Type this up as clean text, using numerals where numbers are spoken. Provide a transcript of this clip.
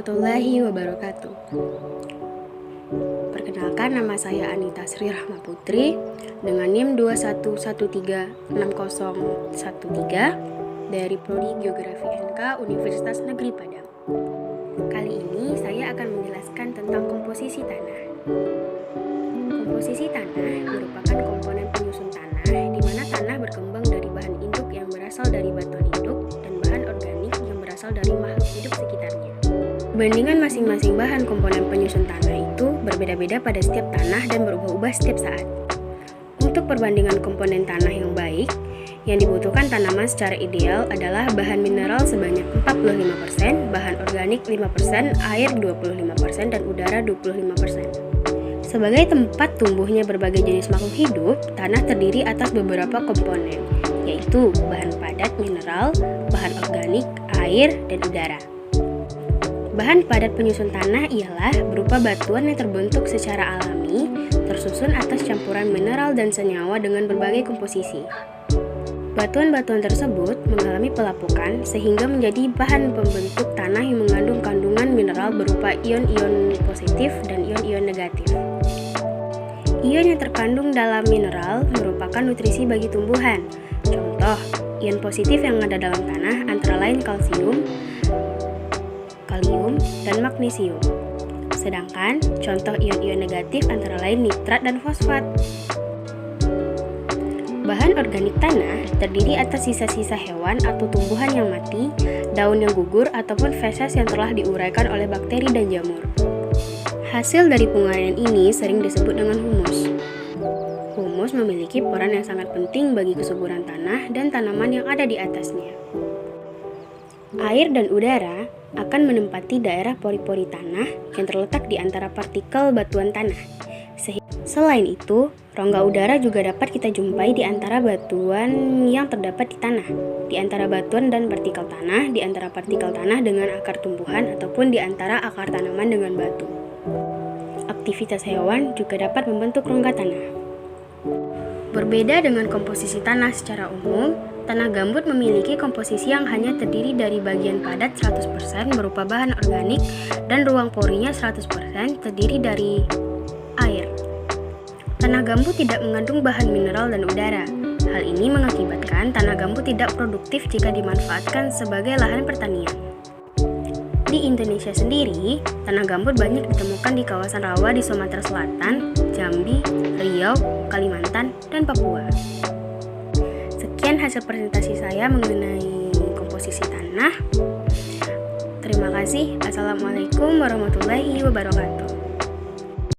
warahmatullahi wabarakatuh. Perkenalkan, nama saya Anita Sri Rahma Putri dengan NIM 21136013 dari Prodi Geografi NK Universitas Negeri Padang. Kali ini saya akan menjelaskan tentang komposisi tanah. Komposisi tanah merupakan komponen penyusun tanah di mana tanah berkembang dari bahan induk yang berasal dari batuan induk dan bahan organik yang berasal dari makhluk hidup sekitarnya. Perbandingan masing-masing bahan komponen penyusun tanah itu berbeda-beda pada setiap tanah dan berubah-ubah setiap saat. Untuk perbandingan komponen tanah yang baik, yang dibutuhkan tanaman secara ideal adalah bahan mineral sebanyak 45%, bahan organik 5%, air 25%, dan udara 25%. Sebagai tempat tumbuhnya berbagai jenis makhluk hidup, tanah terdiri atas beberapa komponen, yaitu bahan padat mineral, bahan organik, air, dan udara. Bahan padat penyusun tanah ialah berupa batuan yang terbentuk secara alami, tersusun atas campuran mineral dan senyawa dengan berbagai komposisi. Batuan-batuan tersebut mengalami pelapukan sehingga menjadi bahan pembentuk tanah yang mengandung kandungan mineral berupa ion-ion positif dan ion-ion negatif. Ion yang terkandung dalam mineral merupakan nutrisi bagi tumbuhan. Contoh, ion positif yang ada dalam tanah antara lain kalsium, kalium, dan magnesium. Sedangkan contoh ion-ion negatif antara lain nitrat dan fosfat. Bahan organik tanah terdiri atas sisa-sisa hewan atau tumbuhan yang mati, daun yang gugur, ataupun feses yang telah diuraikan oleh bakteri dan jamur. Hasil dari penguraian ini sering disebut dengan humus. Humus memiliki peran yang sangat penting bagi kesuburan tanah dan tanaman yang ada di atasnya. Air dan udara akan menempati daerah pori-pori tanah yang terletak di antara partikel batuan tanah. Selain itu, rongga udara juga dapat kita jumpai di antara batuan yang terdapat di tanah, di antara batuan dan partikel tanah, di antara partikel tanah dengan akar tumbuhan, ataupun di antara akar tanaman dengan batu. Aktivitas hewan juga dapat membentuk rongga tanah. Berbeda dengan komposisi tanah secara umum, tanah gambut memiliki komposisi yang hanya terdiri dari bagian padat 100% berupa bahan organik dan ruang porinya 100% terdiri dari air. Tanah gambut tidak mengandung bahan mineral dan udara. Hal ini mengakibatkan tanah gambut tidak produktif jika dimanfaatkan sebagai lahan pertanian. Di Indonesia sendiri, tanah gambut banyak ditemukan di kawasan rawa di Sumatera Selatan, Jambi, Riau, Kalimantan, dan Papua. Sekian hasil presentasi saya mengenai komposisi tanah. Terima kasih. Assalamualaikum warahmatullahi wabarakatuh.